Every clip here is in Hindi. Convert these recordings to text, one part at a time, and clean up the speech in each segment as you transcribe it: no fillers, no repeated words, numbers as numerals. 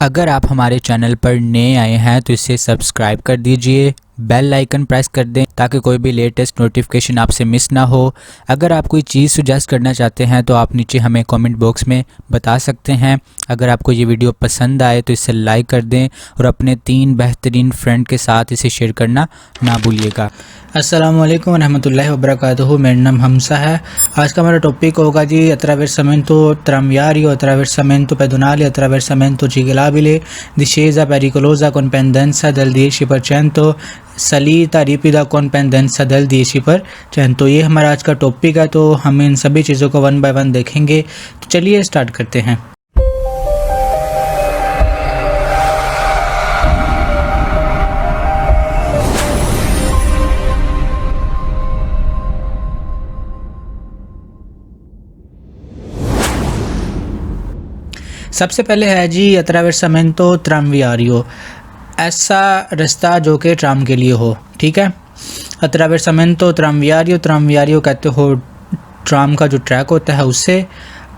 अगर आप हमारे चैनल पर नए आए हैं तो इसे सब्सक्राइब कर दीजिए, बेल आइकन प्रेस कर दें ताकि कोई भी लेटेस्ट नोटिफिकेशन आपसे मिस ना हो। अगर आप कोई चीज़ सुजेस्ट करना चाहते हैं तो आप नीचे हमें कमेंट बॉक्स में बता सकते हैं। अगर आपको ये वीडियो पसंद आए तो इसे लाइक कर दें और अपने 3 बेहतरीन फ्रेंड के साथ इसे शेयर करना ना भूलिएगा। अस्सलामु अलैकुम रहमतुल्लाहि व बरकातुहू। मेरा नाम हमसा है। आज का हमारा टॉपिक होगा जी attraversamento tranviario, attraversamento pedonale, attraversamento ciclabile, discesa pericolosa con pendenza del 10%, salita ripida con pendenza del 10%। ये हमारा आज का टॉपिक है, तो हम इन सभी चीज़ों को वन बाय वन देखेंगे। तो चलिए स्टार्ट करते हैं। सबसे पहले है जी attraversamento tranviario, ऐसा रास्ता जो कि ट्राम के लिए हो। ठीक है, attraversamento tranviario कहते हो ट्राम का जो ट्रैक होता है उससे।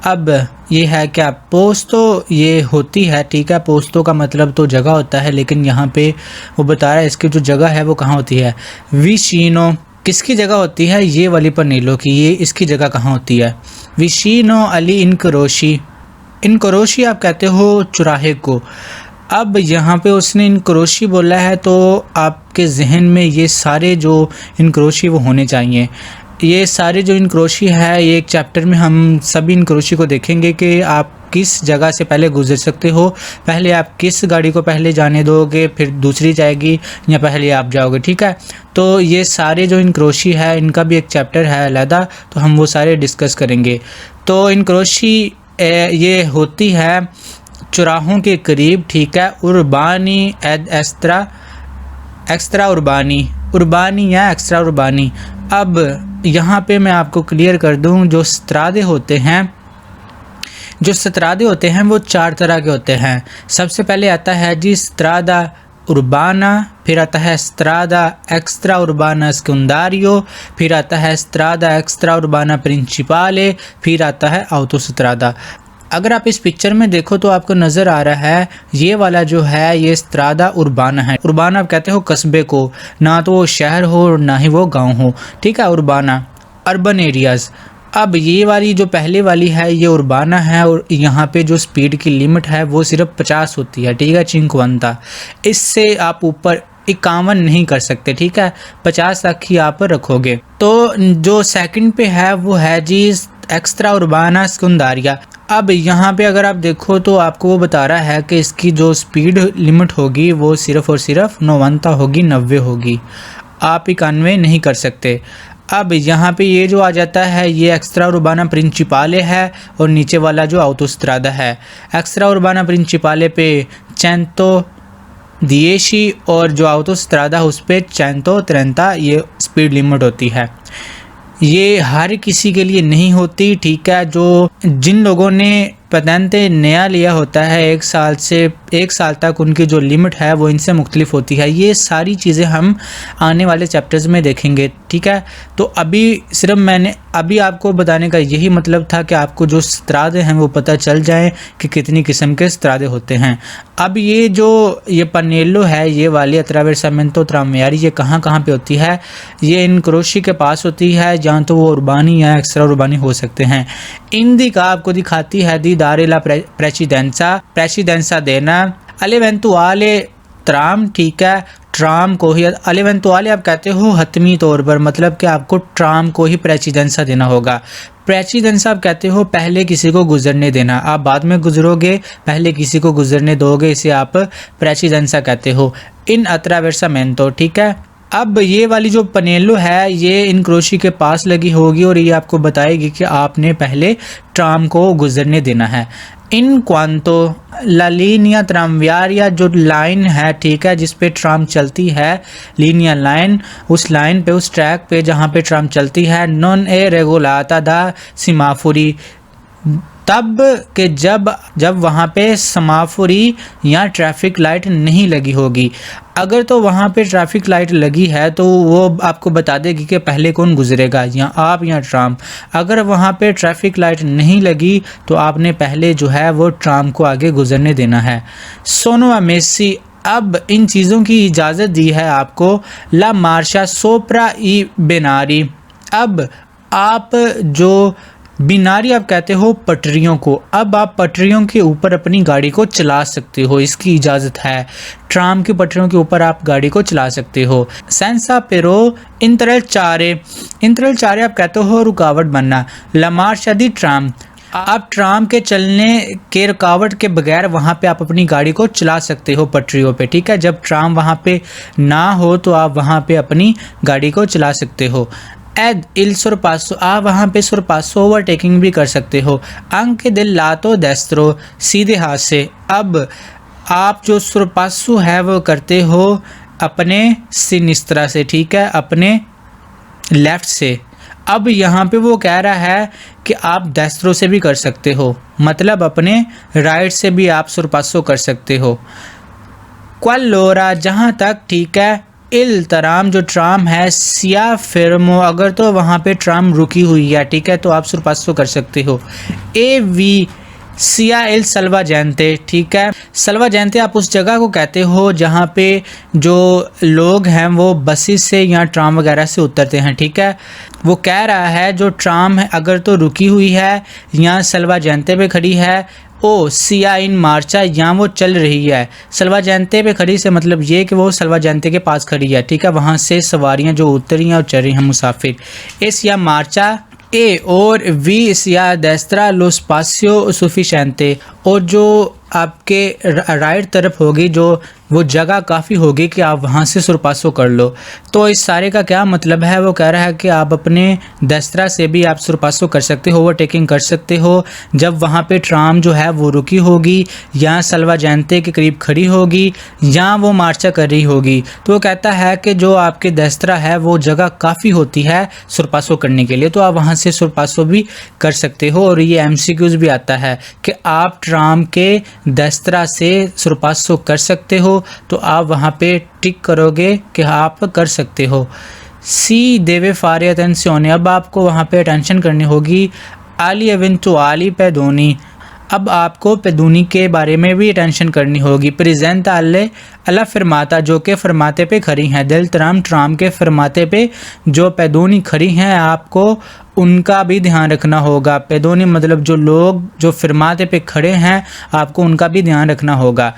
अब ये है क्या, पोस्तो ये होती है। ठीक है, पोस्तो का मतलब तो जगह होता है, लेकिन यहाँ पे वो बता रहा है इसकी जो जगह है वो कहाँ होती है। विशीनो किसकी जगह होती है, ये वाली पनीलो की, ये इसकी जगह कहाँ होती है। विशीनो अली इनक्रोशी, इनक्रोशी आप कहते हो चुराहे को। अब यहाँ पे उसने इनक्रोशी बोला है, तो आपके जहन में ये सारे जो इनक्रोशी वो होने चाहिए। ये सारे जो इनक्रोशी है, ये एक चैप्टर में हम सभी इनक्रोशी को देखेंगे कि आप किस जगह से पहले गुजर सकते हो। पहले आप किस गाड़ी को पहले जाने दोगे, फिर दूसरी जाएगी, या पहले आप जाओगे। ठीक है, तो ये सारे जो इनक्रोशी है इनका भी एक चैप्टर है अलहदा, तो हम वो सारे डिस्कस करेंगे। तो इनक्रोशी ये होती है चौराहों के करीब। ठीक है, उर्बानी एक्स्ट्रा उर्बानी या एक्स्ट्रा उर्बानी। अब यहाँ पे मैं आपको क्लियर कर दूँ, जो स्त्रादे होते हैं वो 4 तरह के होते हैं। सबसे पहले आता है जी स्त्रादा उर्बाना, फिर आता है स्त्रादा एक्स्ट्रा उर्बाना सेकेंडारियो, फिर आता है स्त्रादा एक्स्ट्रा उर्बाना प्रिंसिपाले, फिर आता है ऑटोस्ट्रादा। अगर आप इस पिक्चर में देखो तो आपको नज़र आ रहा है ये वाला जो है ये स्त्रादा उर्बाना है। उर्बाना आप कहते हो कस्बे को, ना तो वो शहर हो ना ही वो गांव हो। ठीक है, उर्बाना अर्बन एरियाज़। अब ये वाली जो पहले वाली है ये उर्बाना है, और यहाँ पे जो स्पीड की लिमिट है वो सिर्फ 50 होती है। ठीक है, 50, इससे आप ऊपर 51 नहीं कर सकते। ठीक है, 50 तक ही आप रखोगे। तो जो सेकंड पे है वो है जी एक्स्ट्रा उर्बाना सेकेंडारिया। अब यहाँ पे अगर आप देखो तो आपको वो बता रहा है कि इसकी जो स्पीड लिमिट होगी वो सिर्फ और सिर्फ 90 होगी, 90 होगी, आप 91 नहीं कर सकते। अब यहाँ पे ये जो आ जाता है ये एक्स्ट्रा उर्बाना प्रिंसिपाले है, और नीचे वाला जो ऑटोस्ट्रादा है। एक्स्ट्रा उर्बाना प्रिंसिपाले पे 110 और जो ऑटोस्ट्रादा उस पे 130 ये स्पीड लिमिट होती है। ये हर किसी के लिए नहीं होती। ठीक है, जो जिन लोगों ने पेटेंटे नया लिया होता है 1 साल से 1 साल तक, उनकी जो लिमिट है वो इनसे मुख्तलिफ होती है। ये सारी चीज़ें हम आने वाले चैप्टर्स में देखेंगे। ठीक है, तो अभी सिर्फ मैंने अभी आपको बताने का यही मतलब था कि आपको जो स्त्रादे हैं वो पता चल जाए कि कितनी किस्म के स्त्रादे होते हैं। अब ये पनेलो है, ये वाली attraversamento tranviario, ये कहाँ पे होती है। ये इनक्रोशी के पास होती है, जहाँ तो वो उर्बानी या एक्स्ट्रा उर्बानी हो सकते हैं। इंदी का आपको दिखाती है दी दारेला प्रेसिडेंसा देना अलेवेंतुआले ट्राम। ठीक है, ट्राम को ही अलेवेंतुआले आप कहते हो हतमी तौर पर, मतलब कि आपको ट्राम को ही प्रेसिडेंसा देना होगा। प्रेसिडेंसा आप कहते हो पहले किसी को गुजरने देना, आप बाद में गुजरोगे, पहले किसी को गुजरने दोगे, इसे आप प्रेसिडेंसा कहते हो इन attraversamento। ठीक है, अब ये वाली जो पनेलो है ये इनक्रोशी के पास लगी होगी, और ये आपको बताएगी कि आपने पहले ट्राम को गुजरने देना है। इन क्वांतो ला लीनिया ट्रामवियारिया, जो लाइन है, ठीक है, जिस पे ट्राम चलती है, लीनिया लाइन, उस लाइन पे, उस ट्रैक पे जहाँ पे ट्राम चलती है, नॉन ए रेगुलाता दा सिमाफोरी, तब कि जब वहाँ पे समाफोरी या ट्रैफिक लाइट नहीं लगी होगी। अगर तो वहाँ पे ट्रैफिक लाइट लगी है तो वो आपको बता देगी कि पहले कौन गुजरेगा, या आप या ट्राम। अगर वहाँ पे ट्रैफिक लाइट नहीं लगी तो आपने पहले जो है वो ट्राम को आगे गुजरने देना है। सोनो मेसी अब इन चीज़ों की इजाज़त दी है आपको। ला मार्शा सोप्रा ई बिनारी, अब आप जो बिनारी आप कहते हो पटरियों को, अब आप पटरियों के ऊपर अपनी गाड़ी को चला सकते हो, इसकी इजाज़त है। ट्राम की पटरियों के ऊपर आप गाड़ी को चला सकते हो। सेंसा पेरो इंतरल चारे आप कहते हो रुकावट बनना। लमार शादी ट्राम, आप ट्राम के चलने के रुकावट के बगैर वहाँ पे आप अपनी गाड़ी को चला सकते हो पटरियों पे, ठीक है। जब ट्राम वहाँ पे ना हो तो आप वहाँ पे अपनी गाड़ी को चला सकते हो। एड इल सुरपासो, आप वहाँ पे सुरपासो ओवरटेकिंग भी कर सकते हो। अंक दिल लातो देस्त्रो, सीधे हाथ से। अब आप जो सुरपासो है वो करते हो अपने सिनिस्त्रा से, ठीक है, अपने लेफ़्ट से। अब यहाँ पे वो कह रहा है कि आप देस्त्रो से भी कर सकते हो, मतलब अपने राइट से भी आप सुरपासो कर सकते हो। क्वालोरा, जहाँ तक, ठीक है। इल तराम, जो ट्राम है। सिया फिरमो, अगर तो वहाँ पे ट्राम रुकी हुई है, ठीक है, तो आप सुरपासो कर सकते हो। ए वी सिया एल सलवा जयंते, ठीक है। सलवा जयंते आप उस जगह को कहते हो जहाँ पे जो लोग हैं वो बसेस से या ट्राम वगैरह से उतरते हैं, ठीक है। वो कह रहा है जो ट्राम है अगर तो रुकी हुई है या सलवा जयंते पे खड़ी है, ओ सिया इन मार्चा, या वो चल रही है। सलवा जयंते पे खड़ी से मतलब ये कि वो सलवा जयंते के पास खड़ी है, ठीक है। वहाँ से सवारियाँ जो उतरी हैं और चल रही हैं मुसाफिर। इस या मार्चा ए और वी सिया देस्त्रा लोस पासियो सुफिशेंते, और जो आपके राइट तरफ होगी जो वो जगह काफ़ी होगी कि आप वहाँ से सुरपासो कर लो। तो इस सारे का क्या मतलब है, वो कह रहा है कि आप अपने देस्त्रा से भी आप सुरपासो कर सकते हो, ओवरटेकिंग कर सकते हो जब वहाँ पे ट्राम जो है वो रुकी होगी या सलवा जयंते के करीब खड़ी होगी या वो मार्चा कर रही होगी। तो वो कहता है कि जो आपके देस्त्रा है वो जगह काफ़ी होती है सुरपासो करने के लिए, तो आप वहाँ से सुरपासो भी कर सकते हो। और ये MCQs भी आता है कि आप ट्राम के देस्त्रा से सुरपासो कर सकते हो, तो आप वहाँ पे टिक करोगे कि आप कर सकते हो। सी देवे फारे अटेंशन, अब आपको वहाँ पे अटेंशन करनी होगी। आली एवेंटो आली पैदोनी, अब आपको पैदूनी के बारे में भी अटेंशन करनी होगी। प्रेजेंट आले अला फरमाता, जो के फरमाते पे खड़ी हैं। दिल तराम, ट्राम के फरमाते पे जो पैदूनी खड़ी हैं आपको उनका भी ध्यान रखना होगा। पैदूनी मतलब जो लोग जो फरमाते पे खड़े हैं आपको उनका भी ध्यान रखना होगा।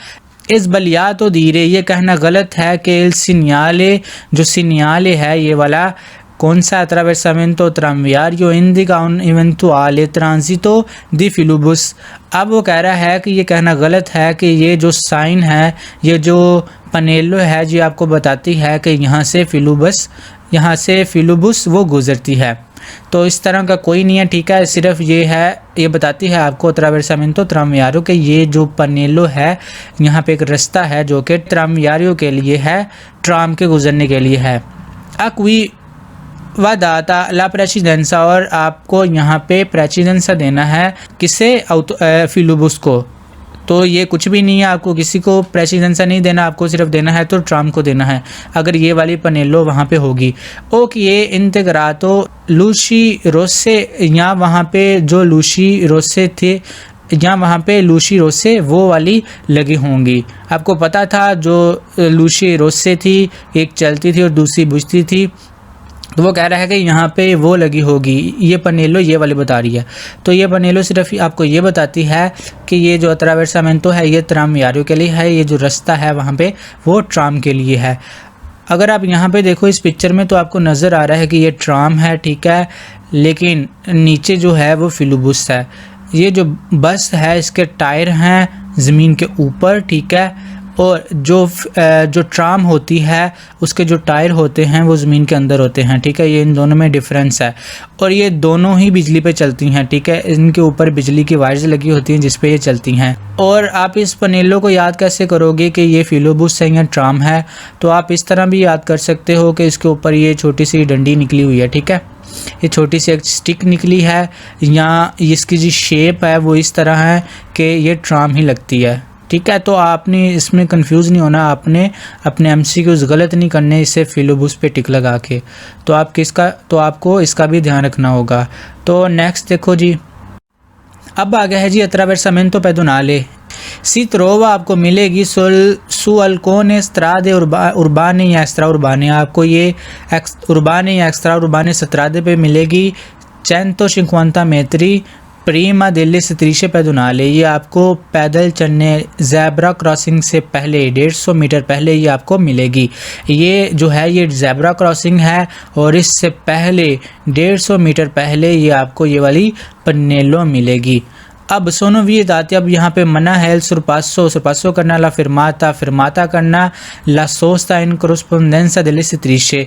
इस बलिया तो धीरे, ये कहना गलत है कि इल सिन्याले, जो सिन्याले है ये वाला कौन सा attraversamento tranviario indica un eventuale transito di filobus। अब वो कह रहा है कि ये कहना गलत है कि ये जो साइन है, ये जो पनेलो है जी आपको बताती है कि यहाँ से फिलोबुस वो गुजरती है। तो इस तरह का कोई नहीं है, ठीक है। सिर्फ ये है, ये बताती है आपको attraversamento tranviario कि ये जो पनेलो है यहाँ पे एक रास्ता है जो कि ट्रामवियारियो के लिए है, ट्राम के गुजरने के लिए है। अक्वी वादाता ला प्रेसिडेंसा, और आपको यहाँ पे प्रेसिडेंसा देना है किसे, फिलोबुस को। तो ये कुछ भी नहीं है, आपको किसी को प्रेसिडेंसा नहीं देना, आपको सिर्फ देना है तो ट्राम को देना है अगर ये वाली पनेलो वहाँ पे होगी। ओके, ये इंतग्रातो लूशी रोसे, या वहाँ पे जो लूशी रोसे थे या वहाँ पे लूशी रोसे वो वाली लगी होंगी। आपको पता था जो लूशी रोसे थी एक चलती थी और दूसरी बुझती थी, तो वो कह रहा है कि यहाँ पे वो लगी होगी। ये पनेलो ये वाली बता रही है, तो ये पनेलो सिर्फ आपको ये बताती है कि ये जो attraversamento है ये ट्रामवियारियो के लिए है, ये जो रास्ता है वहाँ पे वो ट्राम के लिए है। अगर आप यहाँ पे देखो इस पिक्चर में तो आपको नज़र आ रहा है कि ये ट्राम है, ठीक है, लेकिन नीचे जो है वो फिलोबुस है। ये जो बस है इसके टायर हैं ज़मीन के ऊपर, ठीक है, और जो ट्राम होती है उसके जो टायर होते हैं वो ज़मीन के अंदर होते हैं, ठीक है। ये इन दोनों में डिफरेंस है, और ये दोनों ही बिजली पे चलती हैं, ठीक है। इनके ऊपर बिजली की वायर्स लगी होती हैं जिस पे ये चलती हैं। और आप इस पनेलो को याद कैसे करोगे कि ये फिलोबुस है या ट्राम है, तो आप इस तरह भी याद कर सकते हो कि इसके ऊपर ये छोटी सी डंडी निकली हुई है, ठीक है। ये छोटी सी एक स्टिक निकली है, या इसकी जो शेप है वो इस तरह है कि ये ट्राम ही लगती है। ठीक है, तो आपने इसमें कंफ्यूज नहीं होना, आपने अपने एमसीक्यूज गलत नहीं करने इसे फिलोबुस पे टिक लगा के। तो आपको इसका भी ध्यान रखना होगा। तो नेक्स्ट देखो जी, अब आ गया है जी attraversamento pedonale। सी त्रोवा आपको मिलेगी सु अल्कोने स्त्रादे उर्बाने या एक्स्ट्रा उर्बाने, आपको ये उर्बाने या एक्स्ट्रा उर्बाने स्त्रादे पे मिलेगी 150 metri प्रीमा दिल्ली से 300 pedonale। ये आपको पैदल चलने ज़ेब्रा क्रॉसिंग से पहले 150 मीटर पहले ये आपको मिलेगी। ये जो है ये ज़ेब्रा क्रॉसिंग है और इससे पहले 150 मीटर पहले ये आपको ये वाली पन्नेलो मिलेगी। अब सोनो वी दाते, अब यहाँ पे मना है सुरपासो करना, ला फिरमाता करना, ला सोस्ता इन कोरस्पोंडेंसा दिल्ली से 300।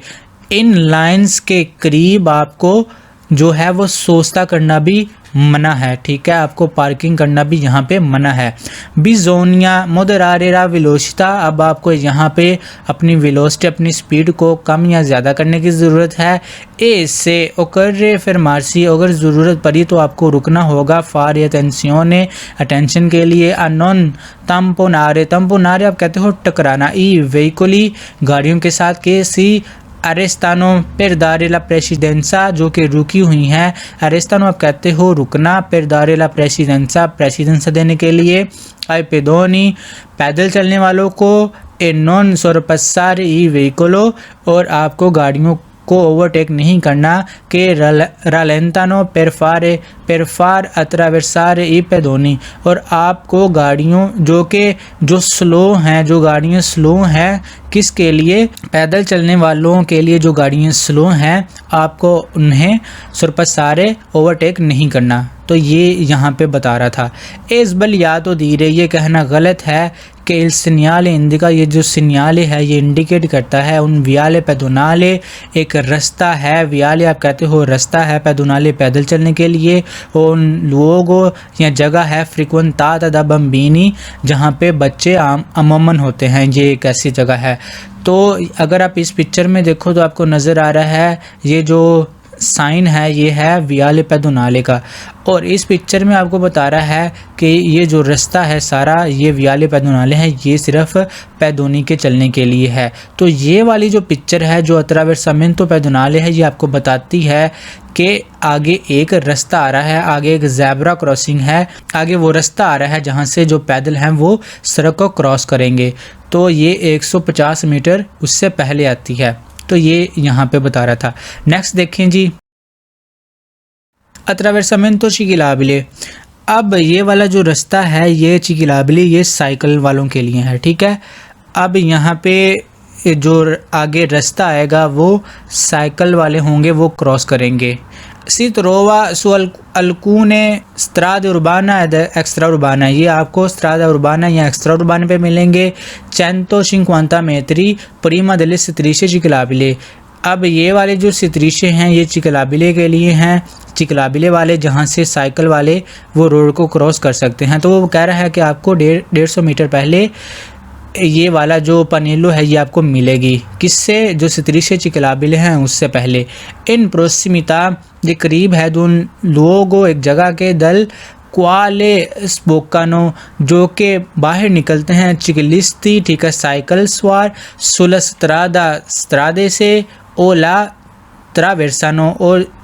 इन लाइंस के करीब आपको जो है वो सोस्ता करना भी मना है। ठीक है, आपको पार्किंग करना भी यहाँ पे मना है। बिजोनिया मोदरारेरा विलोशिता, अब आपको यहाँ पे अपनी विलोसिटी अपनी स्पीड को कम या ज़्यादा करने की ज़रूरत है। ए से ओकर फिर मार्सी, अगर ज़रूरत पड़ी तो आपको रुकना होगा। फार अटेंशियोने, अटेंशन के लिए। अनोन तम्पोनारे आप कहते हो टकराना। ई व्हीकली, गाड़ियों के साथ। के सी अरेस्तानो पेरदारेला प्रेसिडेंसा, जो कि रुकी हुई हैं। अरेस्तानो आप कहते हो रुकना, पेरदारेला प्रेसिडेंसा देने के लिए। आई पेदोनी, पैदल चलने वालों को। ए नॉन सोरपसार ई व्हीकलो, और आपको गाड़ियों को ओवरटेक नहीं करना। के रालेंतानो पेरफार अत्रावेसारे ई पेदोनी, और आपको गाड़ियों जो स्लो हैं, जो गाड़ियाँ स्लो हैं किसके लिए, पैदल चलने वालों के लिए जो गाड़ियाँ स्लो हैं आपको उन्हें सुरपसारे ओवरटेक नहीं करना। तो ये यहाँ पे बता रहा था। इस बल या तो धीरे, ये कहना गलत है कि इल सिन्याले इंडिका, ये जो सिन्याले है ये इंडिकेट करता है उन वियाले पैदोनाले, एक रास्ता है। वियाले आप कहते हो रास्ता है, पैदोनाले पैदल चलने के लिए। उन लोगों या जगह है फ्रिक्वेंता दा बम्बीनी, जहाँ पे बच्चे अमूमन होते हैं। ये एक ऐसी जगह है। तो अगर आप इस पिक्चर में देखो तो आपको नज़र आ रहा है ये जो साइन है ये है वियाले पैदोनाले का, और इस पिक्चर में आपको बता रहा है कि ये जो रास्ता है सारा ये वियाले पैदोनाले है, ये सिर्फ पैदोनी के चलने के लिए है। तो ये वाली जो पिक्चर है जो अत्रावेर्सामेंतो पैदोनाले है, ये आपको बताती है कि आगे एक रास्ता आ रहा है, आगे एक ज़ेब्रा क्रॉसिंग है, आगे वो रास्ता आ रहा है जहाँ से जो पैदल हैं वो सड़क को क्रॉस करेंगे। तो ये 150 मीटर उससे पहले आती है। तो ये यहाँ पे बता रहा था। नेक्स्ट देखें जी, अत्रावेर्सामेंतो चिकिलाबिले। अब ये वाला जो रास्ता है ये चिकिलाबिले, ये साइकिल वालों के लिए है। ठीक है, अब यहाँ पे जो आगे रास्ता आएगा वो साइकिल वाले होंगे, वो क्रॉस करेंगे। सी त्रोवा सु अल्कूने स्त्रादा उर्बाना एक्स्ट्रा उर्बाना, ये आपको स्त्रादा उर्बाना या एक्स्ट्रा उर्बाना पे मिलेंगे। 150 metri प्रीमा दिल्ली से 300 चिकलाबिले। अब ये वाले जो सितरीशे हैं ये चिकलाबिले के लिए हैं, चिकलाबिले वाले जहाँ से साइकिल वाले वो रोड को क्रॉस कर सकते हैं। तो वो कह रहा है कि आपको 150 मीटर पहले ये वाला जो पनेलो है ये आपको मिलेगी। किससे, जो सितरीशे चिकलाबिले हैं उससे पहले। इन प्रोसिमिता, ये करीब है दोन लोगों एक जगह के दल क्वाले स्पोकानो, जो के बाहर निकलते हैं चिकलिस्ती, ठीक है, साइकिल सवार। सुलस्त्रादा स्त्रादे से ओला ट्रावेर्सानो,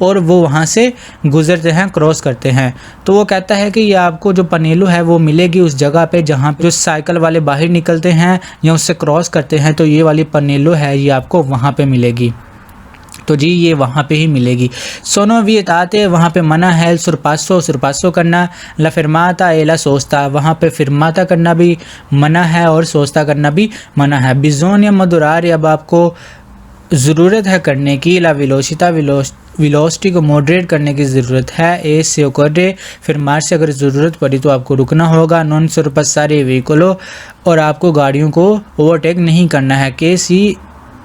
और वो वहाँ से गुजरते हैं, क्रॉस करते हैं। तो वो कहता है कि ये आपको जो पनेलो है वो मिलेगी उस जगह पे जहाँ पे जो साइकिल वाले बाहर निकलते हैं या उससे क्रॉस करते हैं। तो ये वाली पनेलो है ये आपको वहाँ पे मिलेगी। तो जी ये वहाँ पे ही मिलेगी। सोनो वी आते, वहाँ पे मना है सुरपासो करना। ला फिरमाता एला सोचता, वहाँ पे फिरमाता करना भी मना है और सोचता करना भी मना है। बिजोन या मधुरार, अब आपको ज़रूरत है करने की। ला विलोसिटी को मॉडरेट करने की ज़रूरत है। ए से ओकरे, फिर मार से अगर ज़रूरत पड़ी तो आपको रुकना होगा। नॉन सुरपसारे व्हीकलो, और आपको गाड़ियों को ओवरटेक नहीं करना है।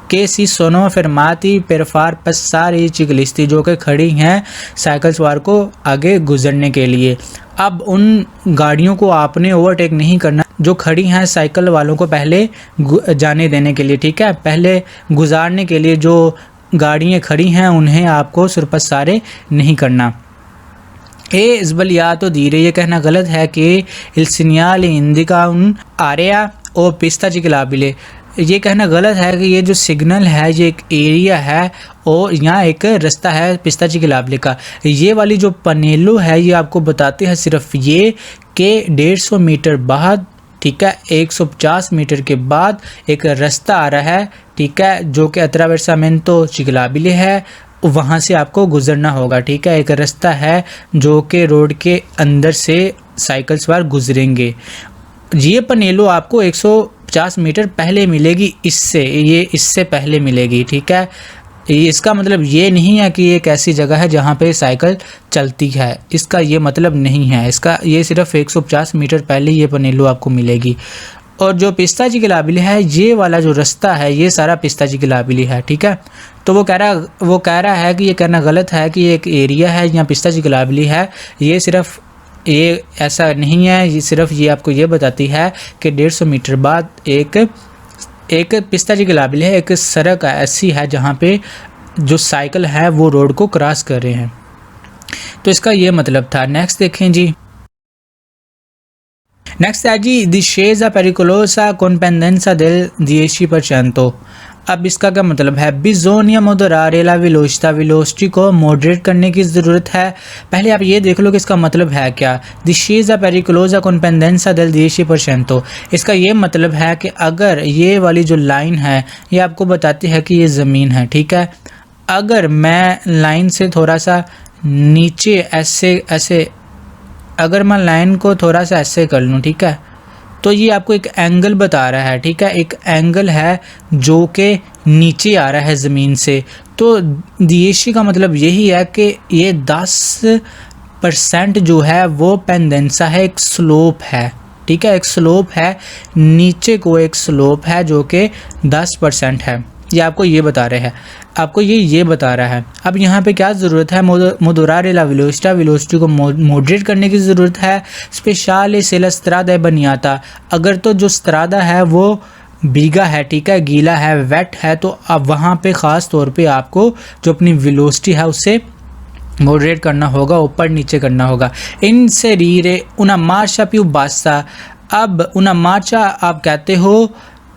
के सी सोनो फरमाती पेरफार पसारी चिकलिस्ती, जो कि खड़ी हैं साइकिल सवार को आगे गुजरने के लिए। अब उन गाड़ियों को आपने ओवरटेक नहीं करना जो खड़ी हैं साइकिल वालों को पहले जाने देने के लिए, ठीक है, पहले गुजारने के लिए जो गाड़ियाँ खड़ी हैं उन्हें आपको सुरपसारे नहीं करना। इज़बलियातो धीरे, ये कहना गलत है कि इल सीनियल इंडिका उन आरेया ओ पिस्ताची ग्लाबिले, ये कहना गलत है कि ये जो सिग्नल है ये एक एरिया है और यहाँ एक रास्ता है पिस्ताची ग्लाबिले का। ये वाली जो पनेलो है ये आपको बताते हैं सिर्फ ये कि 150 मीटर बाद, ठीक है, 150 मीटर के बाद एक रास्ता आ रहा है, ठीक है, जो कि अत्रावेर्सामेंतो चिग्लाबिले है, वहाँ से आपको गुजरना होगा, ठीक है। एक रास्ता है जो कि रोड के अंदर से साइकिल सवार गुजरेंगे। ये पनेलो आपको 150 मीटर पहले मिलेगी, इससे पहले मिलेगी, ठीक है। इसका मतलब ये नहीं है कि ये एक ऐसी जगह है जहाँ पे साइकिल चलती है, इसका ये मतलब नहीं है। इसका ये सिर्फ 150 मीटर पहले ये पनेलो आपको मिलेगी। और जो पिस्ताची ग्लाबिले है, ये वाला जो रास्ता है ये सारा पिस्ताची ग्लाबिले है, ठीक है। तो वो कह रहा है कि ये कहना गलत है कि ये एक एरिया है यहाँ पिस्ताची ग्लाबिले है। ये ऐसा नहीं है, ये सिर्फ ये आपको ये बताती है कि 150 मीटर बाद एक पिस्ताची ग्लाबिले है, एक सड़क ऐसी है जहाँ पे जो साइकिल है वो रोड को क्रॉस कर रहे हैं। तो इसका ये मतलब था। नेक्स्ट देखें जी, नेक्स्ट है जी discesa pericolosa con pendenza del 10%। अब इसका क्या मतलब है? bisogna moderare la velocità, velocity को मॉडरेट करने की ज़रूरत है। पहले आप ये देख लो कि इसका मतलब है क्या। discesa pericolosa con pendenza del 10%, इसका ये मतलब है कि अगर ये वाली जो लाइन है ये आपको बताती है कि ये ज़मीन है, ठीक है। अगर मैं लाइन से थोड़ा सा नीचे ऐसे अगर मैं लाइन को थोड़ा सा ऐसे कर लूँ, ठीक है, तो ये आपको एक एंगल बता रहा है, ठीक है। एक एंगल है जो कि नीचे आ रहा है ज़मीन से। तो दिएशी का मतलब यही है कि ये 10% जो है वो पेंडेंसा है, एक स्लोप है, ठीक है। एक स्लोप है, नीचे को एक स्लोप है जो कि 10% है। ये आपको ये बता रहे हैं, आपको ये बता रहा है। अब यहाँ पे क्या ज़रूरत है? मोडोरारे ला वेलोसिटी, वेलोसिटी को मॉडरेट करने की ज़रूरत है। स्पेशल से ला स्त्रादा बनियाता, अगर तो जो स्त्रादा है वो भीगा है, ठीक है, गीला है, वेट है, तो अब वहाँ पे ख़ास तौर पे आपको जो अपनी वेलोसिटी है उससे मॉडरेट करना होगा, ऊपर नीचे करना होगा। इनसे रीरे उना मार्चा प्यू बासा, अब उना मार्चा आप कहते हो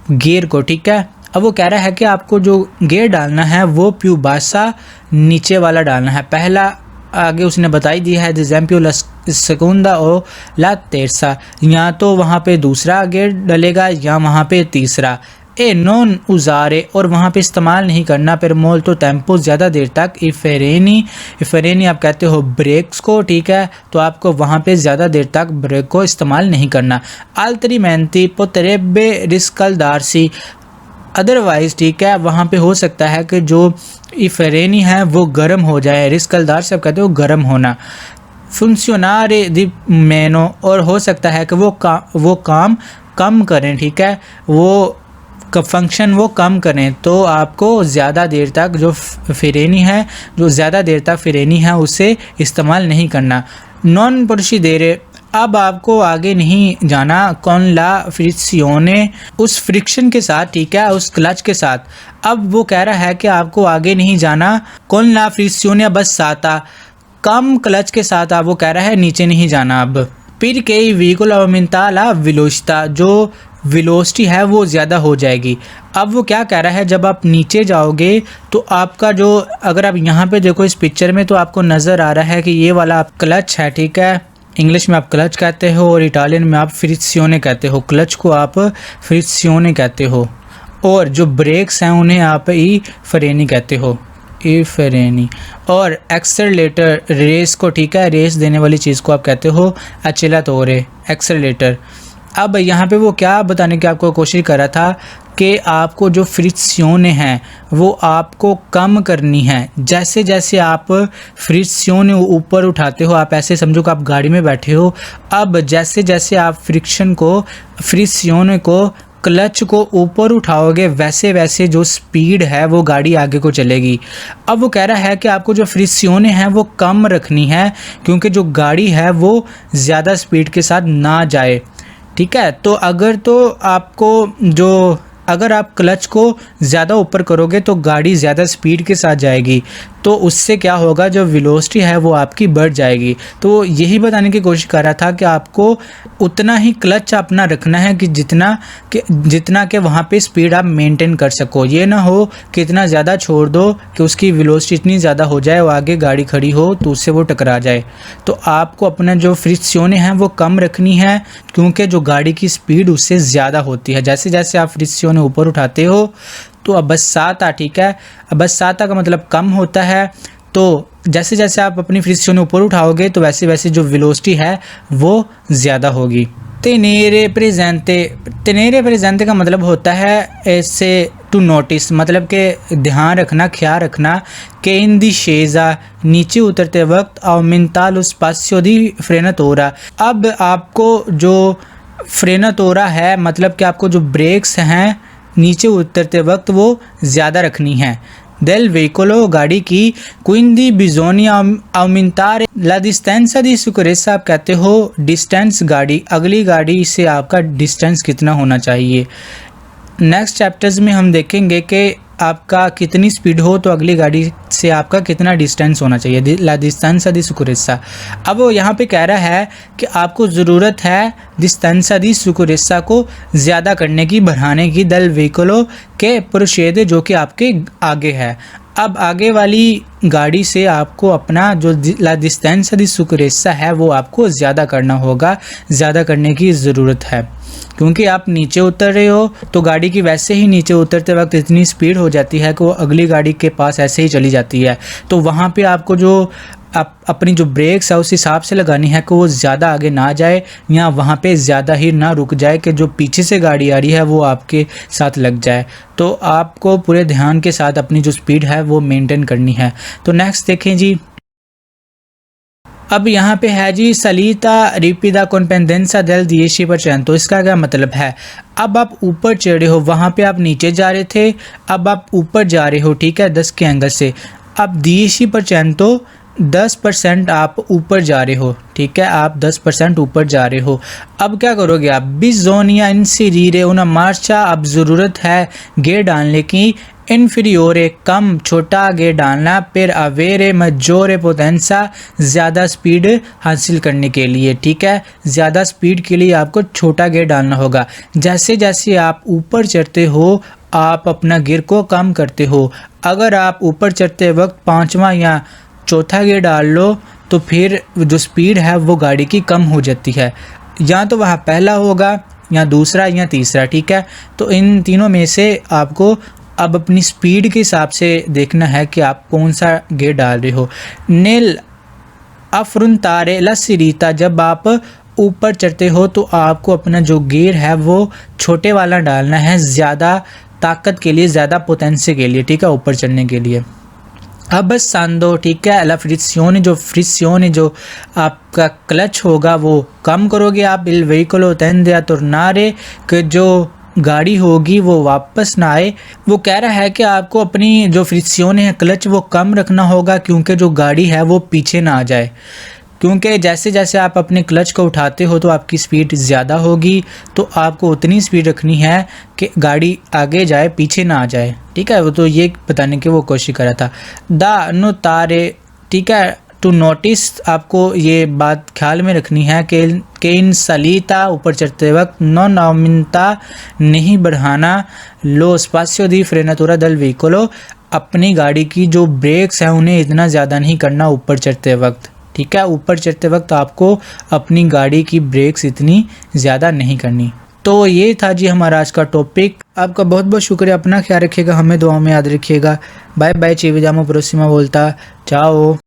गियर को, ठीक है। अब वो कह रहा है कि आपको जो गियर डालना है वो प्यू बासा नीचे वाला डालना है। पहला आगे उसने बताई दी है डिज़ेम्पियो ला सेकुंडा ओ ला तेरसा, या तो वहाँ पे दूसरा गियर डलेगा या वहाँ पे तीसरा। नॉन उजारे, और वहाँ पे इस्तेमाल नहीं करना पर मोल तो टेम्पो ज़्यादा देर तक। इफरेनी आप कहते हो ब्रेक्स को, ठीक है, तो आपको वहाँ पे ज़्यादा देर तक ब्रेक को इस्तेमाल नहीं करना। आल्तरी मेहनती पोतरेबे रिस्कल दारसी, अदरवाइज़, ठीक है, वहाँ पे हो सकता है कि जो इफरेनी है वो गर्म हो जाए। रिस्कलदार से आप कहते हो गर्म होना। फंक्शनारे दी मैनो, और हो सकता है कि वो काम कम करें, ठीक है, वो फंक्शन वो कम करें। तो आपको ज़्यादा देर तक जो फिरेनी है, उसे इस्तेमाल नहीं करना। नॉन प्रोसीडेरे, अब आपको आगे नहीं जाना। कौन ला फ्रिक्सियोने, उस फ्रिक्शन के साथ, ठीक है, उस क्लच के साथ। अब वो कह रहा है कि आपको आगे नहीं जाना। कौन ला फ्रिक्सियोने बस साता, कम क्लच के साथ आप, वो कह रहा है नीचे नहीं जाना। अब फिर कई व्हीकल अवमिनता ला विलोस्ता, जो वेलोसिटी है वो ज़्यादा हो जाएगी। अब वो क्या कह रहा है, जब आप नीचे जाओगे तो आपका जो, अगर आप यहाँ पे देखो इस पिक्चर में तो आपको नज़र आ रहा है कि ये वाला क्लच है, ठीक है। इंग्लिश में आप क्लच कहते हो और इटालियन में आप फ्रिक्सियोने कहते हो। क्लच को आप फ्रिक्सियोने कहते हो और जो ब्रेक्स हैं उन्हें आप ई फ्रेनी कहते हो, ई फ्रेनी। और एक्सेलरेटर, रेस को, ठीक है, रेस देने वाली चीज़ को आप कहते हो एक्सेलेटोरे, एक्सेलरेटर। अब यहाँ पे वो क्या बताने की आपको कोशिश कर रहा था कि आपको जो फ्रिक्सियोने हैं वो आपको कम करनी है। जैसे जैसे आप फ्रिक्सियोने ऊपर उठाते हो, आप ऐसे समझो कि आप गाड़ी में बैठे हो। अब जैसे जैसे आप फ्रिक्सियोने को, क्लच को ऊपर उठाओगे, वैसे वैसे जो स्पीड है वो गाड़ी आगे को चलेगी। अब वो कह रहा है कि आपको जो फ्रिक्सियोने हैं वो कम रखनी है, क्योंकि जो गाड़ी है वो ज़्यादा स्पीड के साथ ना जाए, ठीक है। तो अगर तो आपको जो अगर आप क्लच को ज़्यादा ऊपर करोगे तो गाड़ी ज़्यादा स्पीड के साथ जाएगी, तो उससे क्या होगा, जो वेलोसिटी है वो आपकी बढ़ जाएगी। तो यही बताने की कोशिश कर रहा था कि आपको उतना ही क्लच अपना रखना है कि जितना कि वहाँ पे स्पीड आप मेंटेन कर सको। ये ना हो कि इतना ज़्यादा छोड़ दो कि उसकी वेलोसिटी इतनी ज़्यादा हो जाए, वो आगे गाड़ी खड़ी हो तो उससे वो टकरा जाए। तो आपको अपना जो फ्रिक्शनें हैं वो कम रखनी है, क्योंकि जो गाड़ी की स्पीड उससे ज़्यादा होती है। जैसे जैसे आप फ्रिक्शनें ऊपर उठाते हो तो अब बस 7 आ, ठीक है, अब बस 7 का मतलब कम होता है। तो जैसे जैसे आप अपनी फ्रिक्शनें ऊपर उठाओगे तो वैसे वैसे जो वेलोसिटी है वो ज़्यादा होगी। तेनेरे प्रेजेंटे का मतलब होता है ऐसे टू नोटिस, मतलब कि ध्यान रखना, ख्याल रखना कि इन दिशेजा नीचे उतरते वक्त aumentar lo spazio di frenatura। अब आपको जो फ्रेनातोरा है, मतलब कि आपको जो ब्रेक्स हैं नीचे उतरते वक्त वो ज़्यादा रखनी है। del veicolo गाड़ी की, quindi bisogna aumentare la distanza di sicurezza। आप कहते हो डिस्टेंस, गाड़ी अगली गाड़ी से आपका डिस्टेंस कितना होना चाहिए। नेक्स्ट चैप्टर्स में हम देखेंगे कि आपका कितनी स्पीड हो तो अगली गाड़ी से आपका कितना डिस्टेंस होना चाहिए, ला डिस्टेंसा दी सिक्योरेसा। अब वो यहाँ पे कह रहा है कि आपको ज़रूरत है डिस्टेंसा दी सिक्योरेसा को ज़्यादा करने की, बढ़ाने की, दल व्हीकलों के प्रोशेदे जो कि आपके आगे है। अब आगे वाली गाड़ी से आपको अपना जो ला डिस्टेंसा दी सिक्योरेसा है वो आपको ज़्यादा करना होगा, ज़्यादा करने की ज़रूरत है, क्योंकि आप नीचे उतर रहे हो तो गाड़ी की वैसे ही नीचे उतरते वक्त इतनी स्पीड हो जाती है कि वो अगली गाड़ी के पास ऐसे ही चली जाती है। तो वहाँ पे आपको जो अपनी जो ब्रेक्स है उस हिसाब से लगानी है कि वो ज़्यादा आगे ना जाए या वहाँ पे ज़्यादा ही ना रुक जाए कि जो पीछे से गाड़ी आ रही है वो आपके साथ लग जाए। तो आपको पूरे ध्यान के साथ अपनी जो स्पीड है वो मेंटेन करनी है। तो नेक्स्ट देखें जी, अब यहाँ पे है जी सलीता रिपिदा कॉन्पेंडेंसा del 10%। तो इसका क्या मतलब है, अब आप ऊपर चढ़े हो, वहाँ पे आप नीचे जा रहे थे, अब आप ऊपर जा रहे हो, ठीक है, 10 के एंगल से। अब 10% तो 10% आप ऊपर जा रहे हो, ठीक है, आप 10% ऊपर जा रहे हो। अब क्या करोगे आप, बिजोनिया इंसीरीरे उना मार्चा। अब ज़रूरत है गियर डालने की, इन्फीरियोरे कम छोटा गियर डालना, फिर अवेरे मजोरे पोटेंसा ज़्यादा स्पीड हासिल करने के लिए, ठीक है, ज़्यादा स्पीड के लिए आपको छोटा गियर डालना होगा। जैसे जैसे आप ऊपर चढ़ते हो आप अपना गियर को कम करते हो। अगर आप ऊपर चढ़ते वक्त 5वां या चौथा गियर डाल लो तो फिर जो स्पीड है वो गाड़ी की कम हो जाती है, या तो वह पहला होगा या दूसरा या तीसरा, ठीक है। तो इन तीनों में से आपको अब अपनी स्पीड के हिसाब से देखना है कि आप कौन सा गियर डाल रहे हो। नेल अफ्रुंतारे लसीरीता, जब आप ऊपर चढ़ते हो तो आपको अपना जो गियर है वो छोटे वाला डालना है, ज़्यादा ताकत के लिए, ज़्यादा पोटेंशियल के लिए, ठीक है, ऊपर चढ़ने के लिए। अब बस सांदो, ठीक है, ला फ्रिक्शने जो आपका क्लच होगा वो कम करोगे आप। इल व्हीकलो तेंदे तुरनारे कि जो गाड़ी होगी वो वापस ना आए। वो कह रहा है कि आपको अपनी जो फ्रिक्शनें हैं, क्लच वो कम रखना होगा, क्योंकि जो गाड़ी है वो पीछे ना आ जाए। क्योंकि जैसे जैसे आप अपने क्लच को उठाते हो तो आपकी स्पीड ज़्यादा होगी, तो आपको उतनी स्पीड रखनी है कि गाड़ी आगे जाए, पीछे ना आ जाए, ठीक है। वो तो ये बताने की वो कोशिश कर रहा था। दा नो तारे, ठीक है, टू नोटिस, आपको ये बात ख्याल में रखनी है कि इन सलीता ऊपर चढ़ते वक्त नॉन अमिनता नहीं बढ़ाना, लो स्पासियो दी फ्रेनातोरा दल व्हीकलो, अपनी गाड़ी की जो ब्रेक्स हैं उन्हें इतना ज़्यादा नहीं करना ऊपर चढ़ते वक्त, ठीक है। ऊपर चढ़ते वक्त आपको अपनी गाड़ी की ब्रेक्स इतनी ज़्यादा नहीं करनी। तो ये था जी हमारा आज का टॉपिक। आपका बहुत बहुत शुक्रिया, अपना ख्याल रखिएगा, हमें दुआओं में याद रखिएगा। बाय बाय, ची विजामो प्रोसिमा बोलता, चाओ।